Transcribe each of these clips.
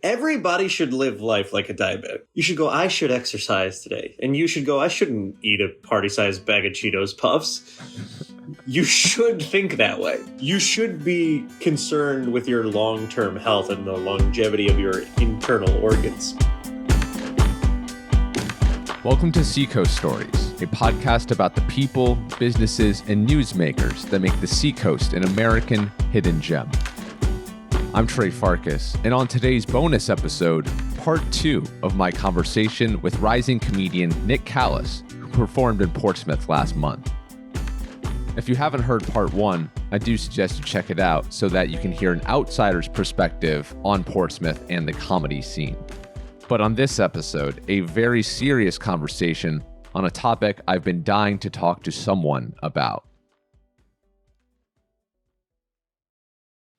Everybody should live life like a diabetic. You should go, I should exercise today. And you should go, I shouldn't eat a party-sized bag of Cheetos Puffs. You should think that way. You should be concerned with your long-term health and the longevity of your internal organs. Welcome to Seacoast Stories, a podcast about the people, businesses, and newsmakers that make the Seacoast an American hidden gem. I'm Trey Farkas, and on today's bonus episode, part 2 of my conversation with rising comedian Nick Callas, who performed in Portsmouth last month. If you haven't heard part 1, I do suggest you check it out so that you can hear an outsider's perspective on Portsmouth and the comedy scene. But on this episode, a very serious conversation on a topic I've been dying to talk to someone about.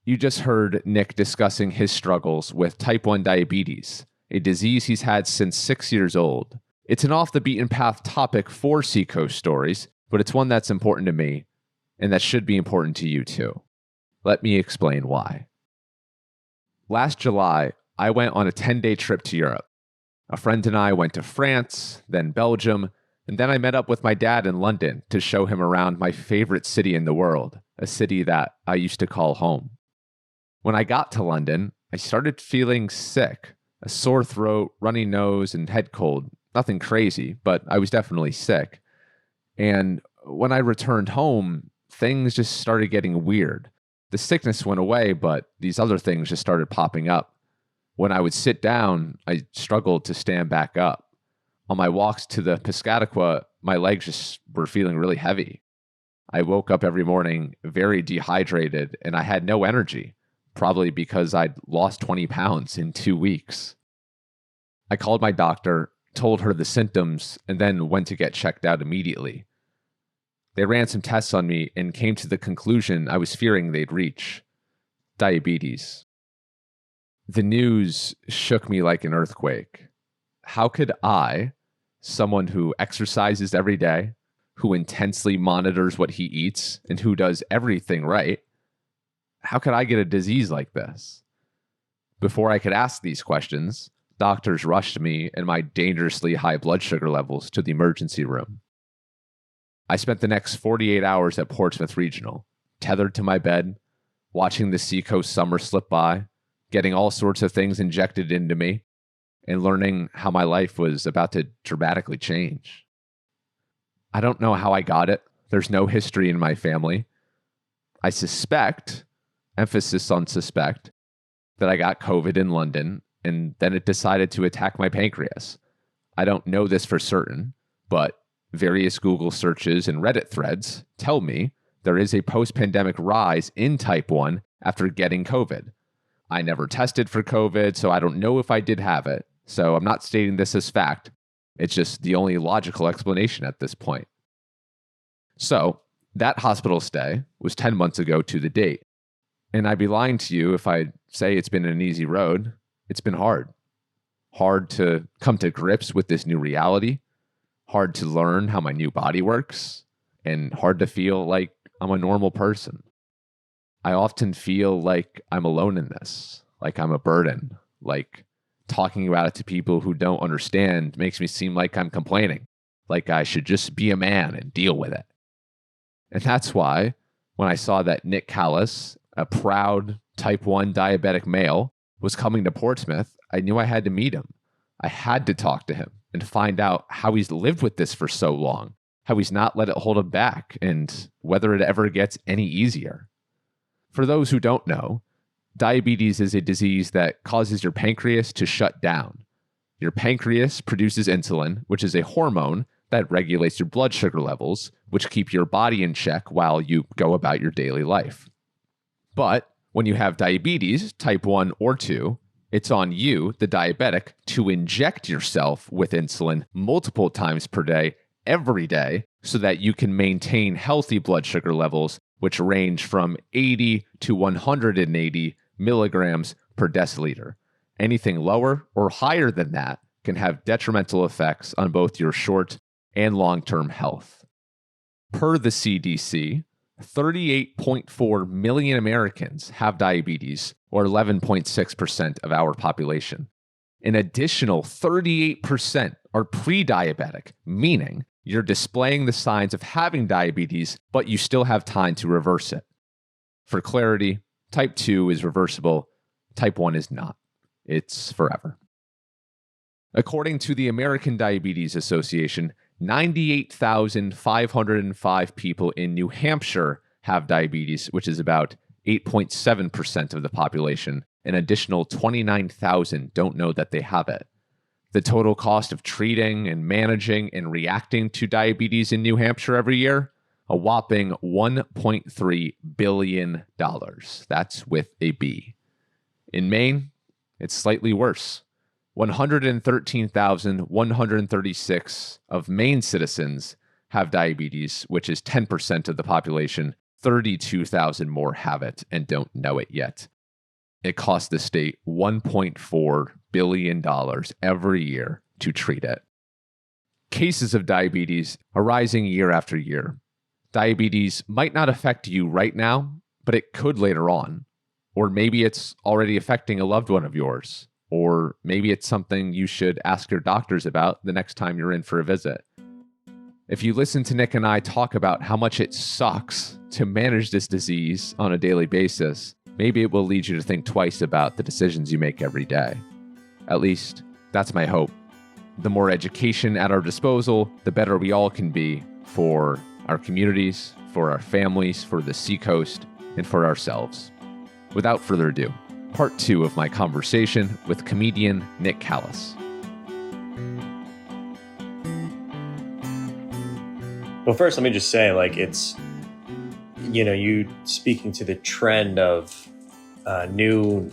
You just heard Nick discussing his struggles with type 1 diabetes, a disease he's had since 6 years old. It's an off-the-beaten-path topic for Seacoast Stories, but it's one that's important to me, and that should be important to you too. Let me explain why. Last July, I went on a 10-day trip to Europe. A friend and I went to France, then Belgium, and then I met up with my dad in London to show him around my favorite city in the world, a city that I used to call home. When I got to London, I started feeling sick, a sore throat, runny nose, and head cold. Nothing crazy, but I was definitely sick. And when I returned home, things just started getting weird. The sickness went away, but these other things just started popping up. When I would sit down, I struggled to stand back up. On my walks to the Piscataqua, my legs just were feeling really heavy. I woke up every morning very dehydrated, and I had no energy. Probably because I'd lost 20 pounds in 2 weeks. I called my doctor, told her the symptoms, and then went to get checked out immediately. They ran some tests on me and came to the conclusion I was fearing they'd reach: diabetes. The news shook me like an earthquake. How could I, someone who exercises every day, who intensely monitors what he eats, and who does everything right, how could I get a disease like this? Before I could ask these questions, doctors rushed me and my dangerously high blood sugar levels to the emergency room. I spent the next 48 hours at Portsmouth Regional, tethered to my bed, watching the Seacoast summer slip by, getting all sorts of things injected into me, and learning how my life was about to dramatically change. I don't know how I got it. There's no history in my family. I suspect, emphasis on suspect, that I got COVID in London, and then it decided to attack my pancreas. I don't know this for certain, but various Google searches and Reddit threads tell me there is a post-pandemic rise in type 1 after getting COVID. I never tested for COVID, so I don't know if I did have it, so I'm not stating this as fact. It's just the only logical explanation at this point. So, that hospital stay was 10 months ago to the date. And I'd be lying to you if I say it's been an easy road. It's been hard. Hard to come to grips with this new reality. Hard to learn how my new body works. And hard to feel like I'm a normal person. I often feel like I'm alone in this. Like I'm a burden. Like talking about it to people who don't understand makes me seem like I'm complaining. Like I should just be a man and deal with it. And that's why when I saw that Nick Callas, a proud type 1 diabetic male, was coming to Portsmouth, I knew I had to meet him. I had to talk to him and find out how he's lived with this for so long, how he's not let it hold him back, and whether it ever gets any easier. For those who don't know, diabetes is a disease that causes your pancreas to shut down. Your pancreas produces insulin, which is a hormone that regulates your blood sugar levels, which keep your body in check while you go about your daily life. But when you have diabetes, type 1 or 2, it's on you, the diabetic, to inject yourself with insulin multiple times per day, every day, so that you can maintain healthy blood sugar levels, which range from 80 to 180 milligrams per deciliter. Anything lower or higher than that can have detrimental effects on both your short and long-term health. Per the CDC, 38.4 million Americans have diabetes, or 11.6% of our population. An additional 38% are pre-diabetic, meaning you're displaying the signs of having diabetes, but you still have time to reverse it. For clarity, type 2 is reversible, type 1 is not. It's forever. According to the American Diabetes Association, 98,505 people in New Hampshire have diabetes, which is about 8.7% of the population. An additional 29,000 don't know that they have it. The total cost of treating and managing and reacting to diabetes in New Hampshire every year, a whopping $1.3 billion. That's with a B. In Maine, it's slightly worse. 113,136 of Maine citizens have diabetes, which is 10% of the population. 32,000 more have it and don't know it yet. It costs the state $1.4 billion every year to treat it. Cases of diabetes are rising year after year. Diabetes might not affect you right now, but it could later on. Or maybe it's already affecting a loved one of yours. Or maybe it's something you should ask your doctors about the next time you're in for a visit. If you listen to Nick and I talk about how much it sucks to manage this disease on a daily basis, maybe it will lead you to think twice about the decisions you make every day. At least, that's my hope. The more education at our disposal, the better we all can be for our communities, for our families, for the seacoast, and for ourselves. Without further ado, part 2 of my conversation with comedian Nick Callas. Well, first, let me just say, it's, you speaking to the trend of new,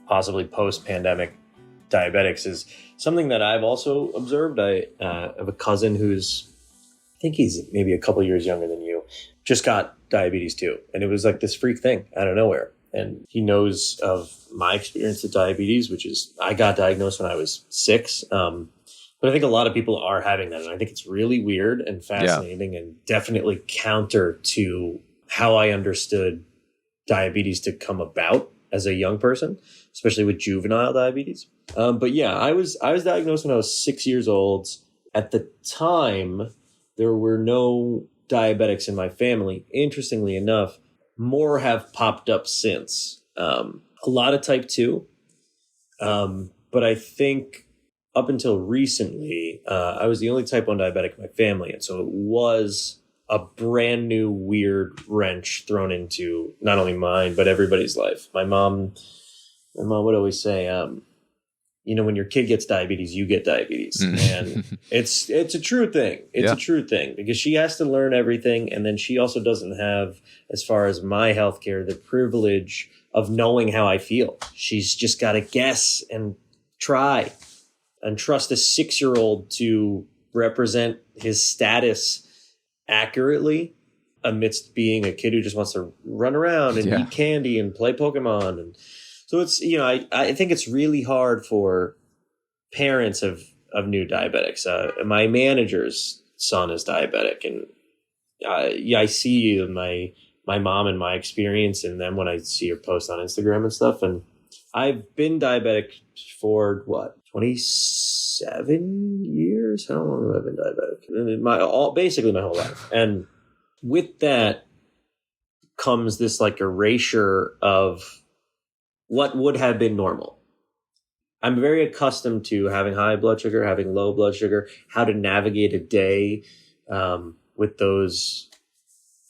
possibly post-pandemic diabetics is something that I've also observed. I have a cousin who's, I think he's maybe a couple years younger than you, just got diabetes too. And it was like this freak thing out of nowhere. And he knows of my experience with diabetes, which is I got diagnosed when I was 6. But I think a lot of people are having that. And I think it's really weird and fascinating and definitely counter to how I understood diabetes to come about as a young person, especially with juvenile diabetes. But yeah, I was diagnosed when I was 6 years old. At the time, there were no diabetics in my family. Interestingly enough, more have popped up since. A lot of type 2. But I think up until recently, I was the only type 1 diabetic in my family. And so it was a brand new weird wrench thrown into not only mine, but everybody's life. My mom would always say, when your kid gets diabetes, you get diabetes. And it's a true thing. It's a true thing because she has to learn everything. And then she also doesn't have, as far as my healthcare, the privilege of knowing how I feel. She's just got to guess and try and trust a 6-year-old to represent his status accurately amidst being a kid who just wants to run around and eat candy and play Pokemon. And so it's, I think it's really hard for parents of new diabetics. My manager's son is diabetic, and I see my mom and my experience, and then when I see her post on Instagram and stuff, and I've been diabetic for 27 years? How long have I been diabetic? Basically my whole life. And with that comes this erasure of what would have been normal. I'm very accustomed to having high blood sugar, having low blood sugar, how to navigate a day with those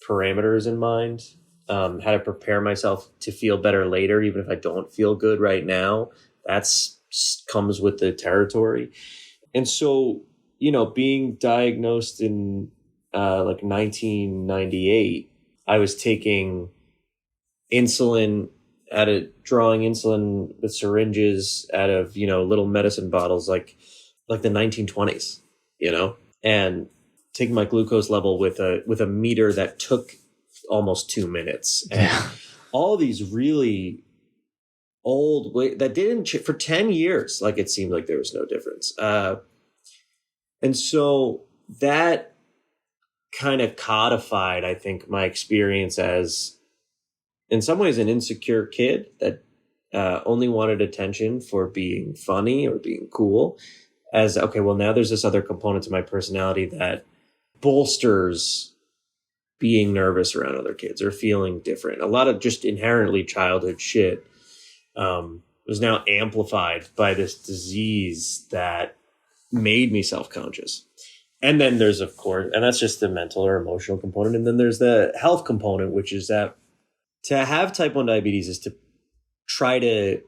parameters in mind, how to prepare myself to feel better later, even if I don't feel good right now. That's comes with the territory. And so, being diagnosed in 1998, I was taking insulin drawing insulin with syringes out of, little medicine bottles, like the 1920s, and taking my glucose level with a meter that took almost 2 minutes. And all these really old way that didn't for 10 years, it seemed like there was no difference. And so that kind of codified, I think, my experience as, in some ways, an insecure kid that only wanted attention for being funny or being cool. As, okay, well, now there's this other component to my personality that bolsters being nervous around other kids or feeling different. A lot of just inherently childhood shit was now amplified by this disease that made me self-conscious. And then there's, of course, and that's just the mental or emotional component. And then there's the health component, which is that to have type 1 diabetes is to try to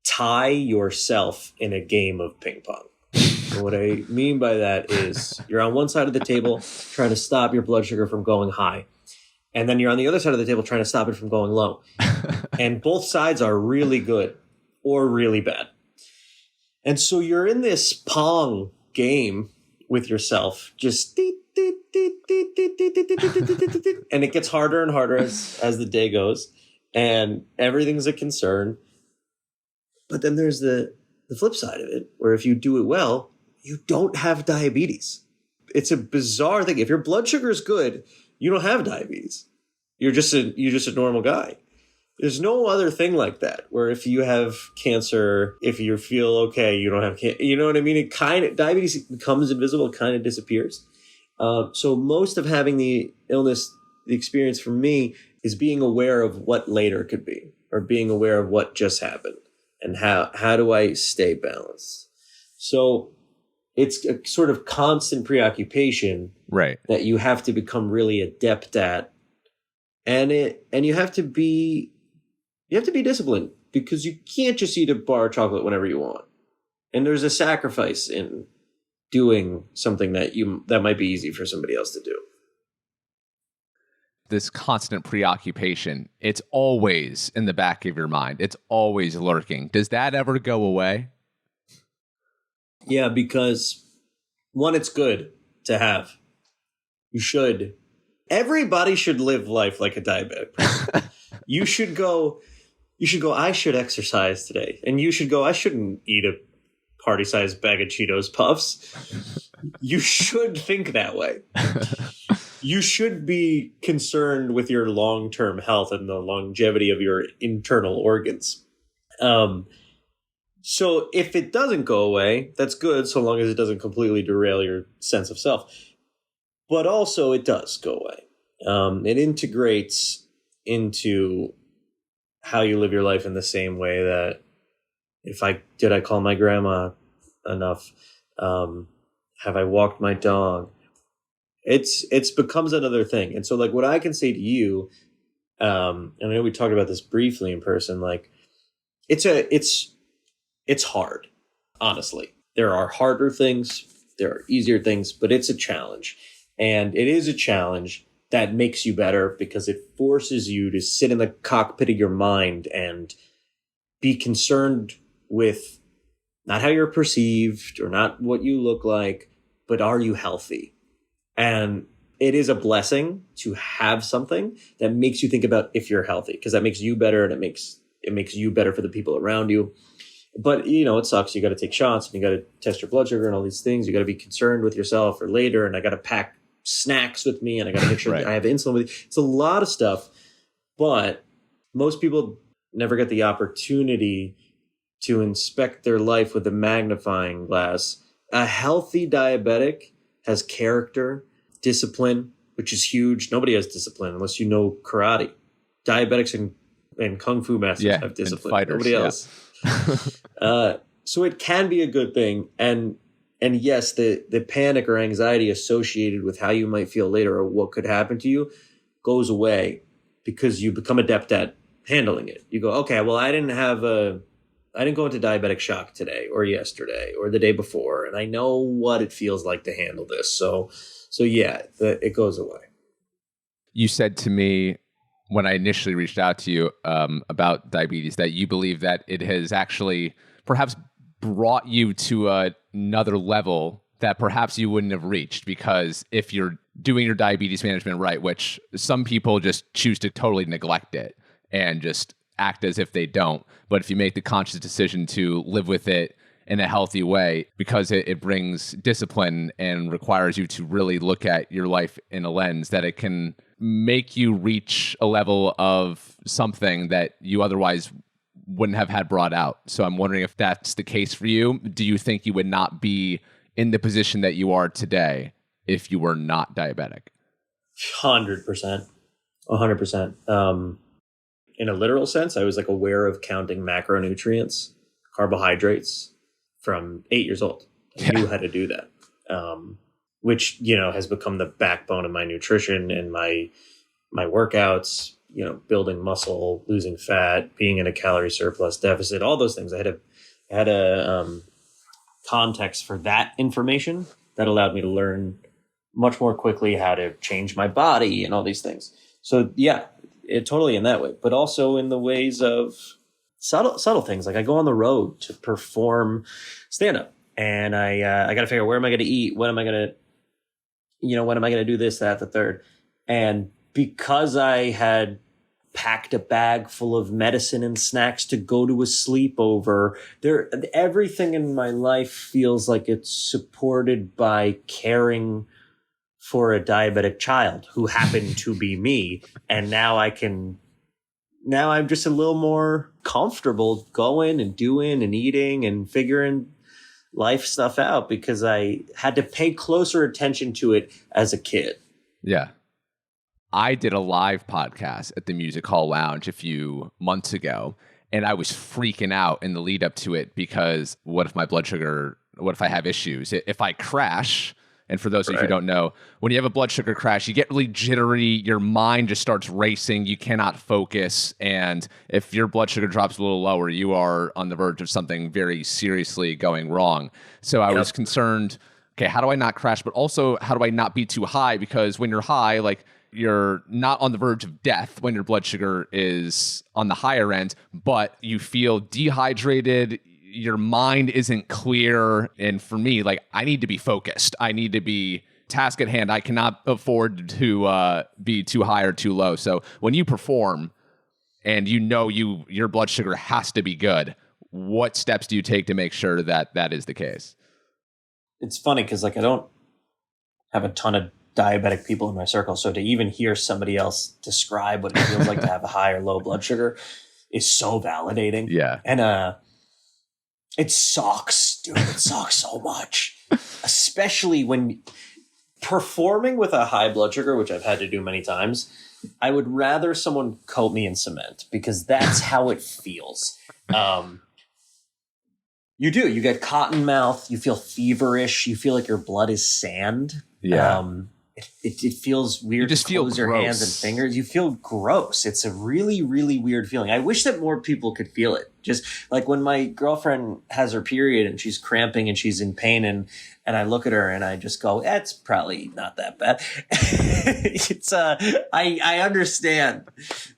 tie yourself in a game of ping pong. And what I mean by that is you're on one side of the table trying to stop your blood sugar from going high. And then you're on the other side of the table trying to stop it from going low. And both sides are really good or really bad. And so you're in this pong game with yourself, just and it gets harder and harder as the day goes, and everything's a concern. But then there's the flip side of it, where if you do it well, you don't have diabetes. It's a bizarre thing. If your blood sugar is good, you don't have diabetes. You're just a normal guy. There's no other thing like that, where if you have cancer, if you feel okay, you don't have cancer. You know what I mean? Diabetes becomes invisible, it kind of disappears. So most of having the illness, the experience for me, is being aware of what later could be, or being aware of what just happened, and how do I stay balanced? So it's a sort of constant preoccupation, right, that you have to become really adept at, and you have to be disciplined, because you can't just eat a bar of chocolate whenever you want. And there's a sacrifice in doing something that might be easy for somebody else to do. This constant preoccupation, it's always in the back of your mind. It's always lurking. Does that ever go away? Yeah, because one, it's good to have. Everybody should live life like a diabetic person. You should go, I should exercise today. And you should go, I shouldn't eat a party-sized bag of Cheetos Puffs. You should think that way. You should be concerned with your long-term health and the longevity of your internal organs. So if it doesn't go away, that's good, so long as it doesn't completely derail your sense of self. But also, it does go away. It integrates into how you live your life in the same way that did I call my grandma enough? Have I walked my dog? It's becomes another thing. And so, like, what I can say to you, and I know we talked about this briefly in person, like, it's hard, honestly. There are harder things, there are easier things, but it's a challenge. And it is a challenge that makes you better, because it forces you to sit in the cockpit of your mind and be concerned with not how you're perceived or not what you look like, but are you healthy? And it is a blessing to have something that makes you think about if you're healthy, because that makes you better, and it makes you better for the people around you. But, it sucks. You got to take shots, and you got to test your blood sugar and all these things. You got to be concerned with yourself for later. And I got to pack snacks with me, and I got to make sure that I have insulin with me. It's a lot of stuff, but most people never get the opportunity to inspect their life with a magnifying glass. A healthy diabetic has character, discipline, which is huge. Nobody has discipline unless you know karate. Diabetics and kung fu masters have discipline. Fighters, nobody else. So it can be a good thing. And yes, the panic or anxiety associated with how you might feel later or what could happen to you goes away, because you become adept at handling it. You go, okay, well, I didn't go into diabetic shock today or yesterday or the day before, and I know what it feels like to handle this. So yeah, it goes away. You said to me when I initially reached out to you about diabetes that you believe that it has actually perhaps brought you to another level that perhaps you wouldn't have reached, because if you're doing your diabetes management right, which some people just choose to totally neglect it and just act as if they don't. But if you make the conscious decision to live with it in a healthy way because it brings discipline and requires you to really look at your life in a lens that it can make you reach a level of something that you otherwise wouldn't have had brought out. So I'm wondering if that's the case for you. Do you think you would not be in the position that you are today if you were not diabetic? 100%. 100%. In a literal sense, I was like aware of counting macronutrients, carbohydrates from 8 years old. I knew how to do that, which, has become the backbone of my nutrition and my workouts, building muscle, losing fat, being in a calorie surplus deficit, all those things. I had a context for that information that allowed me to learn much more quickly how to change my body and all these things. So yeah, it totally in that way, but also in the ways of subtle things. Like I go on the road to perform stand up and I got to figure out where am I going to eat? When am I going to do this, that, the third? And because I had packed a bag full of medicine and snacks to go to a sleepover, everything in my life feels like it's supported by caring for a diabetic child who happened to be me. And now I'm just a little more comfortable going and doing and eating and figuring life stuff out because I had to pay closer attention to it as a kid. Yeah. I did a live podcast at the Music Hall Lounge a few months ago, and I was freaking out in the lead up to it because what if I have issues? If I crash, and for those of you who don't know, when you have a blood sugar crash, you get really jittery, your mind just starts racing, you cannot focus, and if your blood sugar drops a little lower, you are on the verge of something very seriously going wrong. So I was concerned, okay, how do I not crash? But also, how do I not be too high? Because when you're high, like, you're not on the verge of death when your blood sugar is on the higher end, but you feel dehydrated, your mind isn't clear. And for me, like, I need to be focused. I need to be task at hand. I cannot afford to be too high or too low. So when you perform and your blood sugar has to be good, what steps do you take to make sure that that is the case? It's funny because like I don't have a ton of diabetic people in my circle. So to even hear somebody else describe what it feels like to have a high or low blood sugar is so validating. Yeah. And it sucks, dude. It sucks so much. Especially when performing with a high blood sugar, which I've had to do many times, I would rather someone coat me in cement because that's how it feels. You get cotton mouth, you feel feverish, you feel like your blood is sand. Yeah. It feels weird. You just to close feel your gross. hands and fingers. You feel gross. It's a really, really weird feeling. I wish that more people could feel it. Just like when my girlfriend has her period and she's cramping and she's in pain and I look at her and I just go, it's probably not that bad. I understand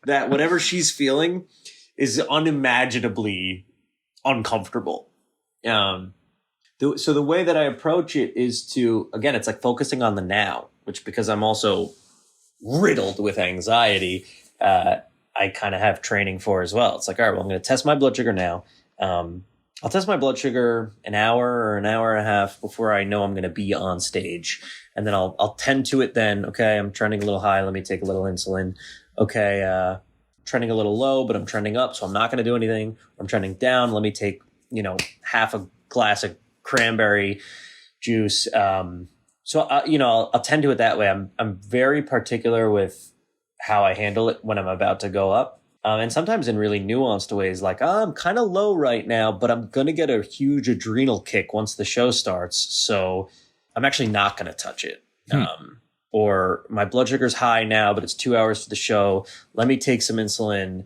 that whatever she's feeling is unimaginably uncomfortable. So the way that I approach it is to, again, it's like focusing on the now, which because I'm also riddled with anxiety, I kind of have training for as well. It's like, all right, well, I'm going to test my blood sugar now. I'll test my blood sugar an hour or an hour and a half before I know I'm going to be on stage. And then I'll tend to it then. Okay, I'm trending a little high. Let me take a little insulin. Okay, trending a little low, but I'm trending up, so I'm not going to do anything. I'm trending down. Let me take, half a glass of cranberry juice. I'll tend to it that way. I'm very particular with how I handle it when I'm about to go up. And sometimes in really nuanced ways, like, I'm kind of low right now, but I'm going to get a huge adrenal kick once the show starts. So I'm actually not going to touch it. Or my blood sugar's high now, but it's 2 hours for the show. Let me take some insulin,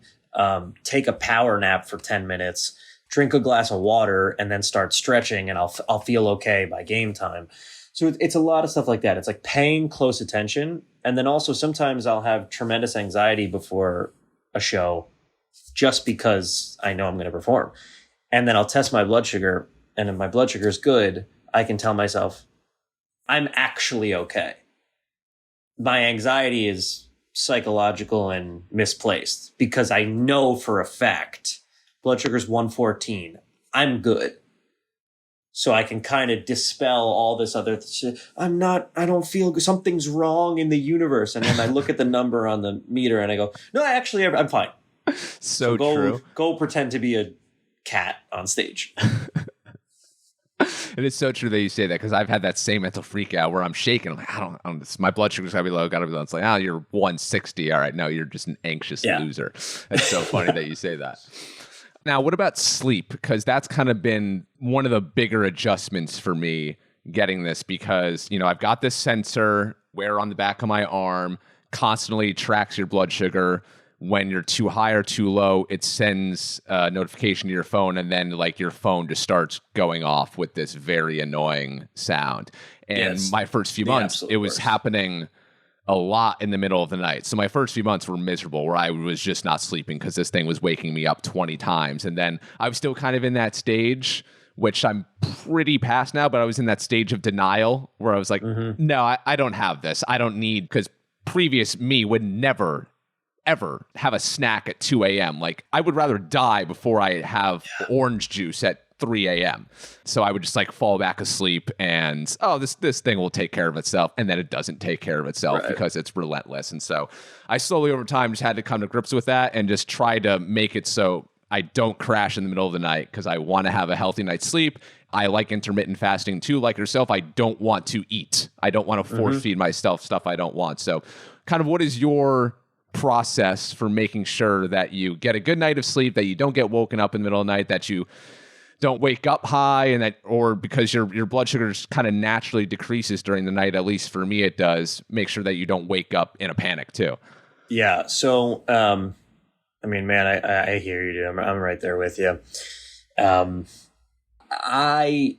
take a power nap for 10 minutes, drink a glass of water, and then start stretching, and I'll feel okay by game time. So it's a lot of stuff like that. It's like paying close attention. And then also sometimes I'll have tremendous anxiety before a show just because I know I'm going to perform. And then I'll test my blood sugar, and if my blood sugar is good, I can tell myself, I'm actually okay. My anxiety is psychological and misplaced because I know for a fact blood sugar's 114. I'm good. so I can kind of dispel all this other shit. I don't feel something's wrong in the universe. And then I look at the number on the meter and I go, no, actually, I'm fine. So go, true. Go pretend to be a cat on stage. It is so true that you say that, because I've had that same mental freak out where I'm shaking. I'm like, my blood sugar's gotta be low, It's like, you're 160. All right, no, you're just an anxious loser. It's so funny that you say that. Now, what about sleep? Because that's kind of been one of the bigger adjustments for me getting this, because, I've got this sensor wear on the back of my arm, constantly tracks your blood sugar. When you're too high or too low, it sends a notification to your phone, and then like your phone just starts going off with this very annoying sound. And my first few months, it was happening a lot in the middle of the night. So my first few months were miserable, where I was just not sleeping because this thing was waking me up 20 times. And then I was still kind of in that stage, which I'm pretty past now, but I was in that stage of denial where I was like, no, I don't have this. I don't need, because previous me would never ever have a snack at 2 a.m. Like, I would rather die before I have orange juice at 3 a.m. So I would just like fall back asleep and, this thing will take care of itself. And then it doesn't take care of itself because it's relentless. And so I slowly over time just had to come to grips with that and just try to make it so I don't crash in the middle of the night, because I want to have a healthy night's sleep. I like intermittent fasting too, like yourself. I don't want to eat. I don't want to force feed myself stuff I don't want. So kind of what is your process for making sure that you get a good night of sleep, that you don't get woken up in the middle of the night, that you don't wake up high, and that, or because your blood sugar just kind of naturally decreases during the night, at least for me it does, make sure that you don't wake up in a panic too? Yeah. So, I mean, man, I hear you, dude. I'm right there with you. I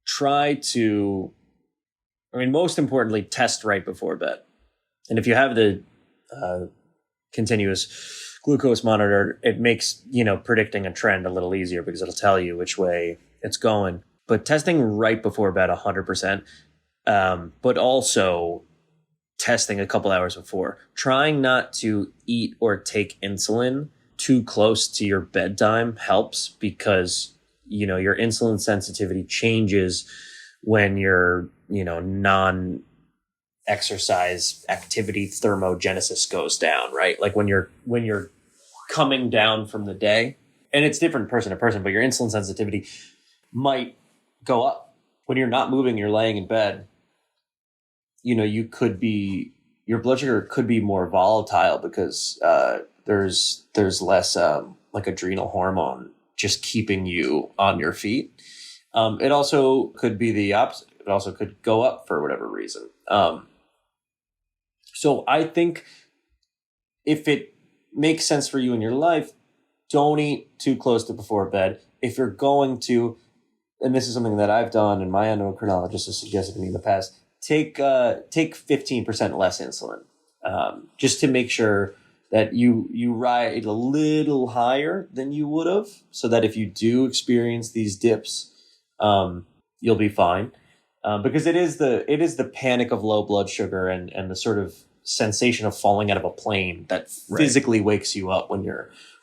try to, most importantly, test right before bed. And if you have the continuous glucose monitor, it makes, predicting a trend a little easier, because it'll tell you which way it's going. But testing right before bed 100%, but also testing a couple hours before. Trying not to eat or take insulin too close to your bedtime helps, because, your insulin sensitivity changes when you're, non-exercise activity thermogenesis goes down, right? Like when you're coming down from the day, and it's different person to person, but your insulin sensitivity might go up. When you're not moving, you're laying in bed, your blood sugar could be more volatile, because there's less like adrenal hormone just keeping you on your feet. It also could be the opposite. It also could go up for whatever reason. So I think if it makes sense for you in your life, don't eat too close to before bed. If you're going to, and this is something that I've done and my endocrinologist has suggested to me in the past, take 15% less insulin, just to make sure that you ride a little higher than you would have, so that if you do experience these dips, you'll be fine. Because it is the panic of low blood sugar and the sort of sensation of falling out of a plane that physically wakes you up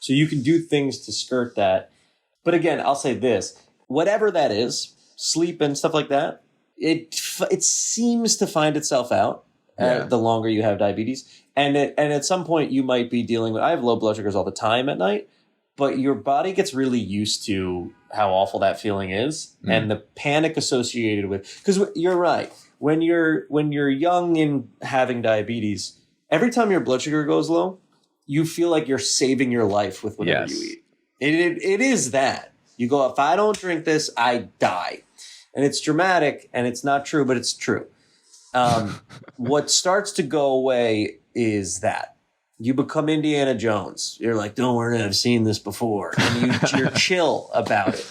so you can do things to skirt that. But again, I'll say this, whatever that is, sleep and stuff like that, it seems to find itself out the longer you have diabetes. And at some point you might be dealing with, I have low blood sugars all the time at night, but your body gets really used to how awful that feeling is, and the panic associated with, because you're right. When you're young and having diabetes, every time your blood sugar goes low, you feel like you're saving your life with whatever you eat. It is that. You go, if I don't drink this, I die. And it's dramatic, and it's not true, but it's true. What starts to go away is that. You become Indiana Jones. You're like, don't worry, I've seen this before. And you're chill about it.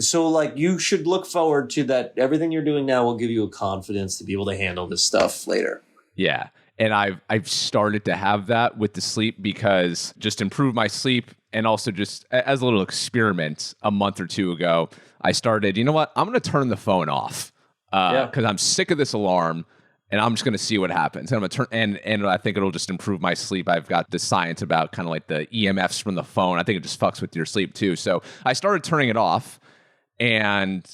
So, like, you should look forward to that. Everything you're doing now will give you a confidence to be able to handle this stuff later. Yeah. And I've started to have that with the sleep, because just improve my sleep, and also just as a little experiment a month or two ago, I started, you know what? I'm going to turn the phone off because I'm sick of this alarm. And I'm just going to see what happens. And I'm going to and I think it'll just improve my sleep. I've got the science about kind of like the EMFs from the phone. I think it just fucks with your sleep too. So I started turning it off, and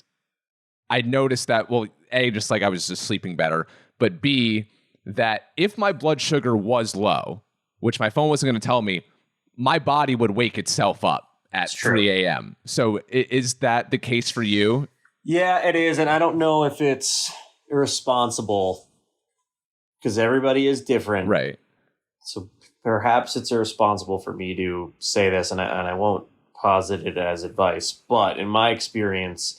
I noticed that, well, A, just like I was just sleeping better, but B, that if my blood sugar was low, which my phone wasn't going to tell me, my body would wake itself up at 3 a.m. So is that the case for you? Yeah, it is. And I don't know if it's irresponsible because everybody is different. Right. So perhaps it's irresponsible for me to say this, and I won't posit it as advice. But in my experience,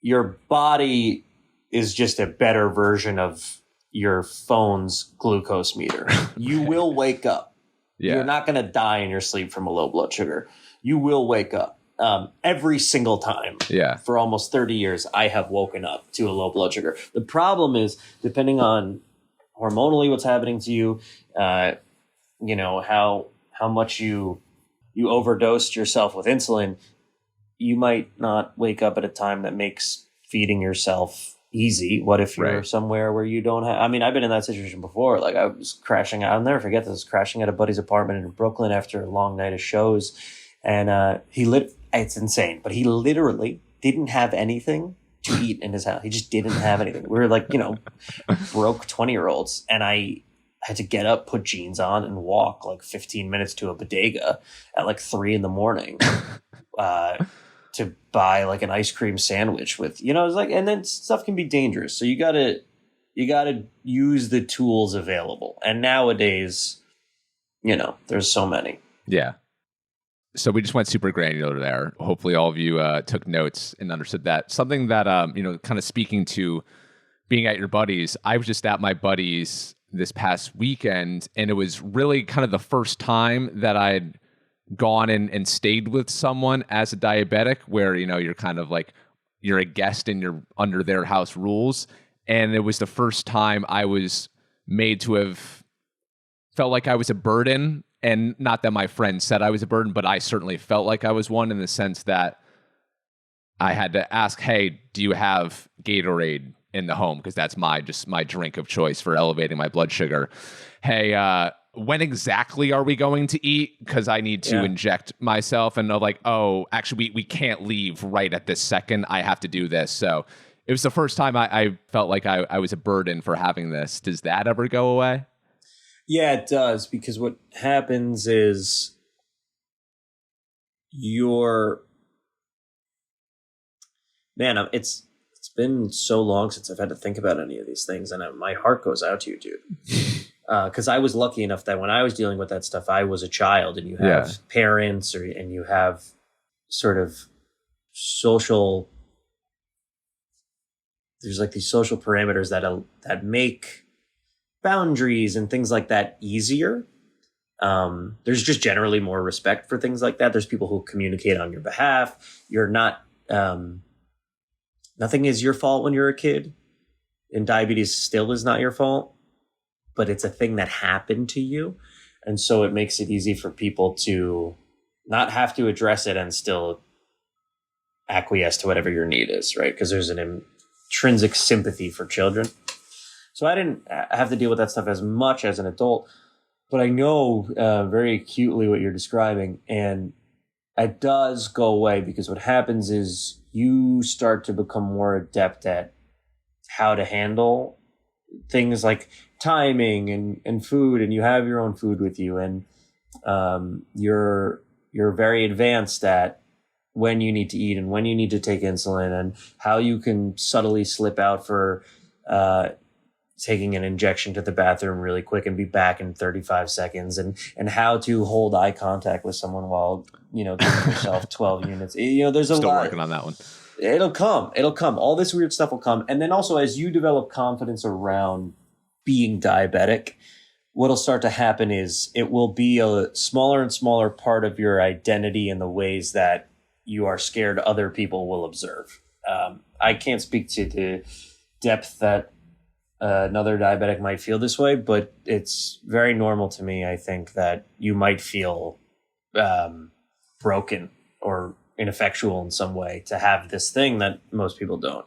your body is just a better version of your phone's glucose meter. You will wake up. Yeah. You're not going to die in your sleep from a low blood sugar. You will wake up. Every single time. Yeah. For almost 30 years, I have woken up to a low blood sugar. The problem is, depending on hormonally what's happening to you, you know, how much you overdosed yourself with insulin, you might not wake up at a time that makes feeding yourself easy. What if you're somewhere where you don't have, I mean, I've been in that situation before. Like I was crashing out, I'll never forget this, crashing at a buddy's apartment in Brooklyn after a long night of shows. And it's insane, but he literally didn't have anything to eat in his house. He just didn't have anything. We were like, you know, broke 20-year-olds. And I had to get up, put jeans on, and walk like 15 minutes to a bodega at like 3 a.m. To buy like an ice cream sandwich with, you know, it's like, and then stuff can be dangerous. So you gotta use the tools available. And nowadays, you know, there's so many. Yeah. So we just went super granular there. Hopefully all of you took notes and understood that. Something that, you know, kind of speaking to being at your buddies, I was just at my buddies this past weekend, and it was really kind of the first time that I'd gone and stayed with someone as a diabetic, where, you know, you're kind of like, you're a guest and you're under their house rules. And it was the first time I was made to have felt like I was a burden. And not that my friend said I was a burden, but I certainly felt like I was one, in the sense that I had to ask, hey, do you have Gatorade in the home? Because that's my drink of choice for elevating my blood sugar. Hey, when exactly are we going to eat? Because I need to inject myself. And they're like, oh, actually, we can't leave right at this second. I have to do this. So it was the first time I felt like I was a burden for having this. Does that ever go away? Yeah, it does. Because what happens is it's been so long since I've had to think about any of these things. And my heart goes out to you, dude. Because I was lucky enough that when I was dealing with that stuff, I was a child, and you have parents, and you have sort of social. There's like these social parameters that make boundaries and things like that easier. There's just generally more respect for things like that. There's people who communicate on your behalf. You're not. Nothing is your fault when you're a kid, and diabetes still is not your fault. But it's a thing that happened to you. And so it makes it easy for people to not have to address it and still acquiesce to whatever your need is, right? Because there's an intrinsic sympathy for children. So I didn't have to deal with that stuff as much as an adult, but I know very acutely what you're describing. And it does go away, because what happens is you start to become more adept at how to handle things like timing and food, and you have your own food with you, and you're very advanced at when you need to eat and when you need to take insulin, and how you can subtly slip out for taking an injection to the bathroom really quick and be back in 35 seconds, and how to hold eye contact with someone while, you know, giving yourself 12 units. You know, there's still working on that one. It'll come. All this weird stuff will come. And then also, as you develop confidence around being diabetic, what'll start to happen is it will be a smaller and smaller part of your identity in the ways that you are scared other people will observe. I can't speak to the depth that another diabetic might feel this way, but it's very normal to me, I think, that you might feel broken or ineffectual in some way to have this thing that most people don't.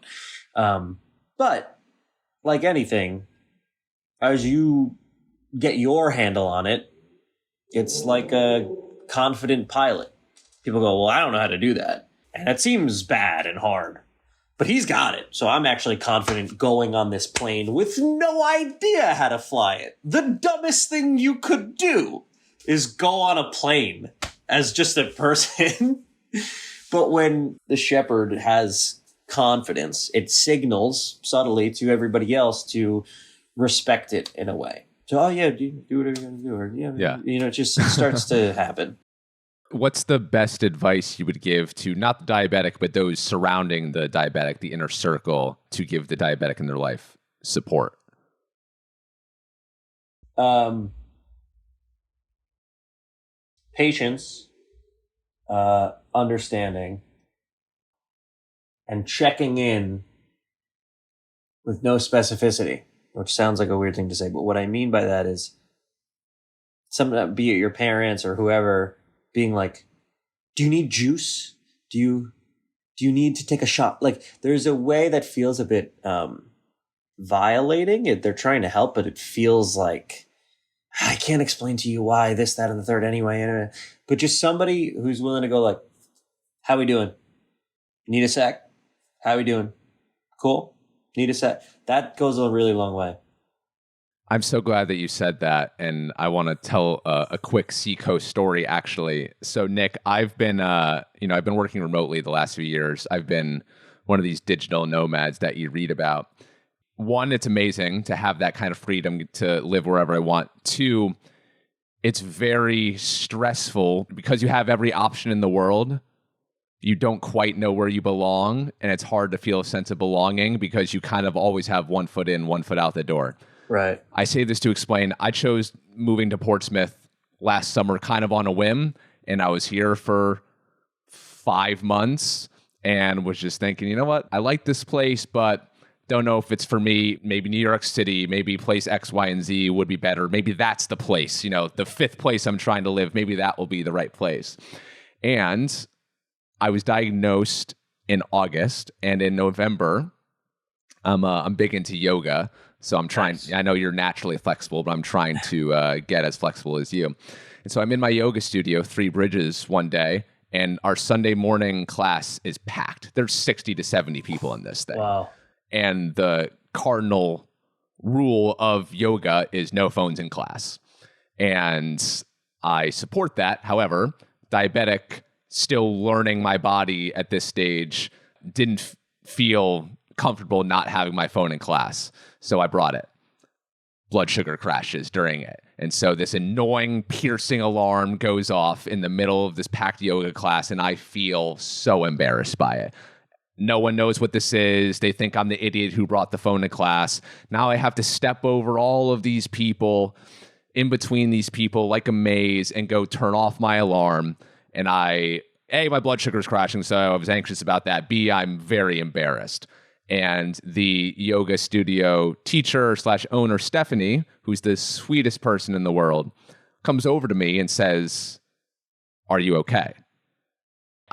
But like anything, as you get your handle on it, it's like a confident pilot. People go, well, I don't know how to do that. And it seems bad and hard. But he's got it. So I'm actually confident going on this plane with no idea how to fly it. The dumbest thing you could do is go on a plane as just a person. But when the shepherd has confidence, it signals subtly to everybody else to respect it in a way. So, oh yeah, do whatever you're going to do. Or, yeah. It just starts to happen. What's the best advice you would give to not the diabetic, but those surrounding the diabetic, the inner circle, to give the diabetic in their life support? Patience, understanding, and checking in with no specificity, which sounds like a weird thing to say, but what I mean by that is some, be it your parents or whoever, being like, do you need juice? Do you need to take a shot? Like, there's a way that feels a bit violating. They're trying to help, but it feels like, I can't explain to you why this, that, and the third anyway. But just somebody who's willing to go like, how we doing? Need a sec? How we doing? Cool? Need a sec? That goes a really long way. I'm so glad that you said that, and I want to tell a quick Seacoast story, actually. So, Nick, I've been, I've been working remotely the last few years. I've been one of these digital nomads that you read about. One, it's amazing to have that kind of freedom to live wherever I want. Two, it's very stressful because you have every option in the world. You don't quite know where you belong, and it's hard to feel a sense of belonging because you kind of always have one foot in, one foot out the door. Right. I say this to explain, I chose moving to Portsmouth last summer kind of on a whim, and I was here for 5 months and was just thinking, you know what, I like this place, but don't know if it's for me. Maybe New York City, maybe place X, Y, and Z would be better. Maybe that's the place, the fifth place I'm trying to live. Maybe that will be the right place. And I was diagnosed in August, and in November, I'm big into yoga. So I'm trying, nice. I know you're naturally flexible, but I'm trying to get as flexible as you. And so I'm in my yoga studio, Three Bridges, one day, and our Sunday morning class is packed. There's 60 to 70 people in this thing. Wow. And the cardinal rule of yoga is no phones in class. And I support that. However, diabetic, still learning my body at this stage, didn't feel comfortable not having my phone in class. So I brought it. Blood sugar crashes during it. And so this annoying, piercing alarm goes off in the middle of this packed yoga class, and I feel so embarrassed by it. No one knows what this is. They think I'm the idiot who brought the phone to class. Now I have to step over all of these people, in between these people like a maze, and go turn off my alarm. And A, my blood sugar is crashing, so I was anxious about that. B, I'm very embarrassed. And the yoga studio teacher / owner, Stephanie, who's the sweetest person in the world, comes over to me and says, "Are you okay?"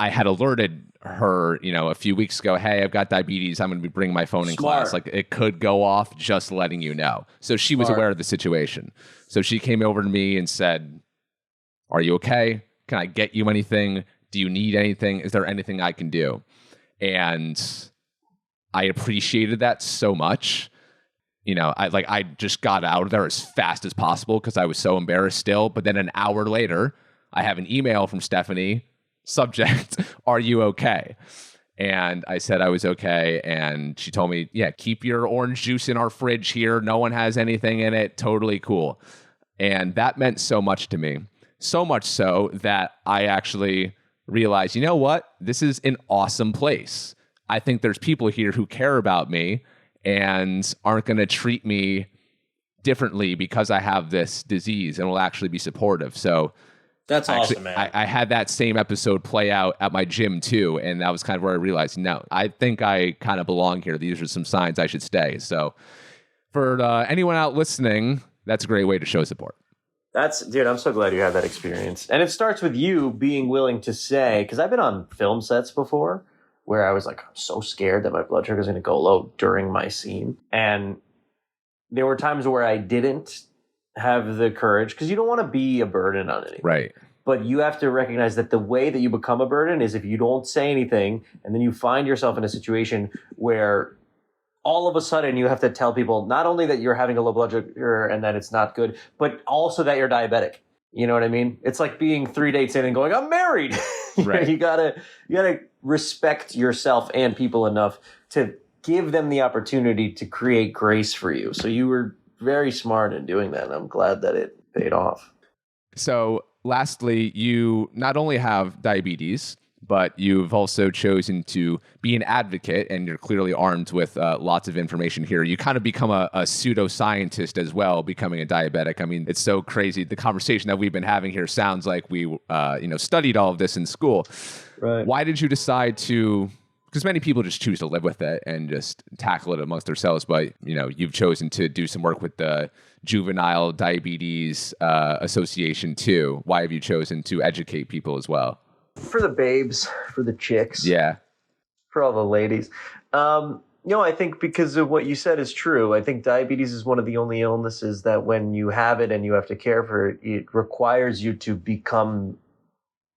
I had alerted her, a few weeks ago, hey, I've got diabetes. I'm going to be bringing my phone in class. Like, it could go off, just letting you know. So she was aware of the situation. So she came over to me and said, "Are you okay? Can I get you anything? Do you need anything? Is there anything I can do?" And I appreciated that so much. I just got out of there as fast as possible because I was so embarrassed still. But then an hour later, I have an email from Stephanie, subject, "Are you okay?" And I said I was okay. And she told me, yeah, keep your orange juice in our fridge here. No one has anything in it. Totally cool. And that meant so much to me. So much so that I actually realized, you know what? This is an awesome place. I think there's people here who care about me and aren't going to treat me differently because I have this disease, and will actually be supportive. So that's awesome, man. I had that same episode play out at my gym too, and that was kind of where I realized, no, I think I kind of belong here. These are some signs I should stay. So for anyone out listening, that's a great way to show support. Dude, I'm so glad you had that experience. And it starts with you being willing to say, because I've been on film sets before where I was like, I'm so scared that my blood sugar is going to go low during my scene. And there were times where I didn't have the courage, because you don't want to be a burden on anyone. Right. But you have to recognize that the way that you become a burden is if you don't say anything, and then you find yourself in a situation where all of a sudden you have to tell people not only that you're having a low blood sugar and that it's not good, but also that you're diabetic. You know what I mean? It's like being 3 dates in and going, I'm married. Right. You gotta respect yourself and people enough to give them the opportunity to create grace for you. So you were very smart in doing that, and I'm glad that it paid off. So lastly, you not only have diabetes, but you've also chosen to be an advocate, and you're clearly armed with lots of information here. You kind of become a pseudoscientist as well, becoming a diabetic. I mean, it's so crazy. The conversation that we've been having here sounds like we studied all of this in school. Right. Why did you decide to... Because many people just choose to live with it and just tackle it amongst themselves. But, you've chosen to do some work with the Juvenile Diabetes Association too. Why have you chosen to educate people as well? For the babes, for the chicks. Yeah. For all the ladies. I think because of what you said is true. I think diabetes is one of the only illnesses that when you have it and you have to care for it, it requires you to become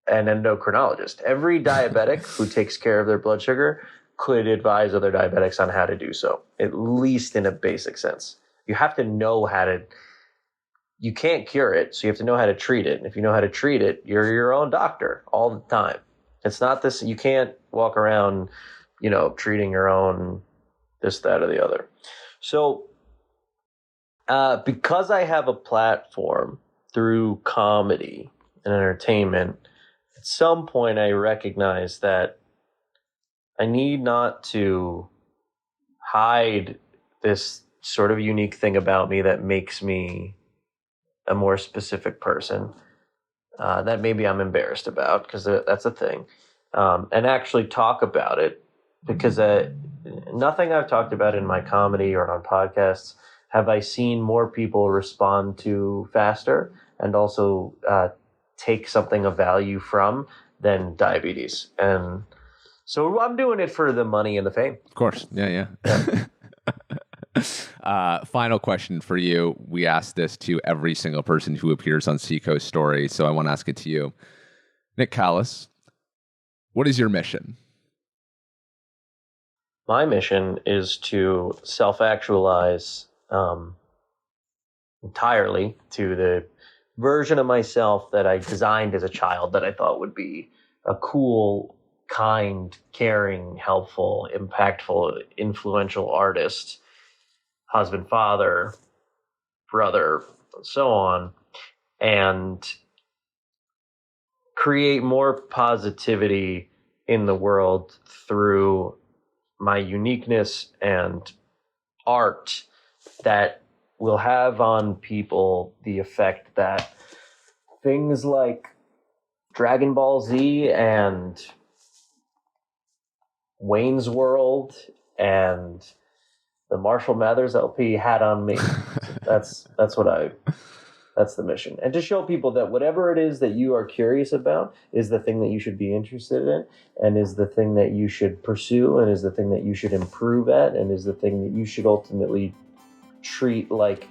an endocrinologist. Every diabetic who takes care of their blood sugar could advise other diabetics on how to do so, at least in a basic sense. You have to know you can't cure it, so you have to know how to treat it. And if you know how to treat it, you're your own doctor all the time. It's not this, you can't walk around, treating your own this, that, or the other. So because I have a platform through comedy and entertainment, at some point I recognize that I need not to hide this sort of unique thing about me that makes me a more specific person that maybe I'm embarrassed about, because that's a thing, and actually talk about it, because nothing I've talked about in my comedy or on podcasts have I seen more people respond to faster and also take something of value from than diabetes. And so I'm doing it for the money and the fame. Of course. Yeah. Final question for you. We ask this to every single person who appears on Seacoast Story, so I want to ask it to you. Nick Callas, what is your mission? My mission is to self-actualize entirely to the version of myself that I designed as a child that I thought would be a cool, kind, caring, helpful, impactful, influential artist, husband, father, brother, and so on, and create more positivity in the world through my uniqueness and art that will have on people the effect that things like Dragon Ball Z and Wayne's World and the Marshall Mathers LP had on me. That's the mission. And to show people that whatever it is that you are curious about is the thing that you should be interested in, and is the thing that you should pursue, and is the thing that you should improve at, and is the thing that you should ultimately treat like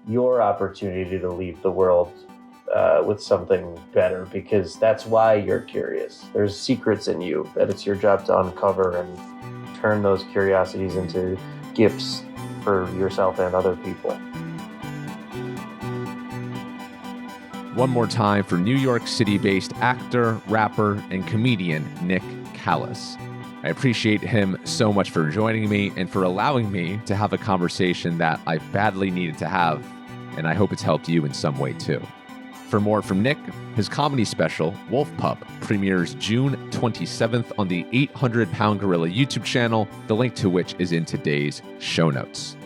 your opportunity to leave the world with something better, because that's why you're curious. There's secrets in you that it's your job to uncover and turn those curiosities into gifts for yourself and other people. One more time for New York City-based actor, rapper, and comedian Nick Callas. I appreciate him so much for joining me and for allowing me to have a conversation that I badly needed to have, and I hope it's helped you in some way too. For more from Nick, his comedy special, Wolf Pup, premieres June 27th on the 800 Pound Gorilla YouTube channel, the link to which is in today's show notes.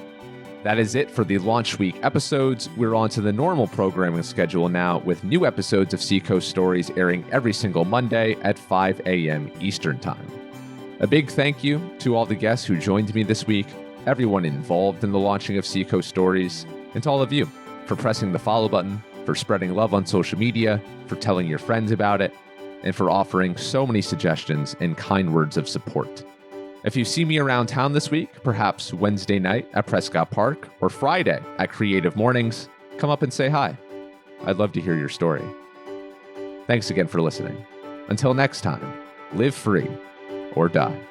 That is it for the launch week episodes. We're on to the normal programming schedule now, with new episodes of Seacoast Stories airing every single Monday at 5 a.m. Eastern Time. A big thank you to all the guests who joined me this week, everyone involved in the launching of Seacoast Stories, and to all of you for pressing the follow button, for spreading love on social media, for telling your friends about it, and for offering so many suggestions and kind words of support. If you see me around town this week, perhaps Wednesday night at Prescott Park or Friday at Creative Mornings, come up and say hi. I'd love to hear your story. Thanks again for listening. Until next time, live free or die.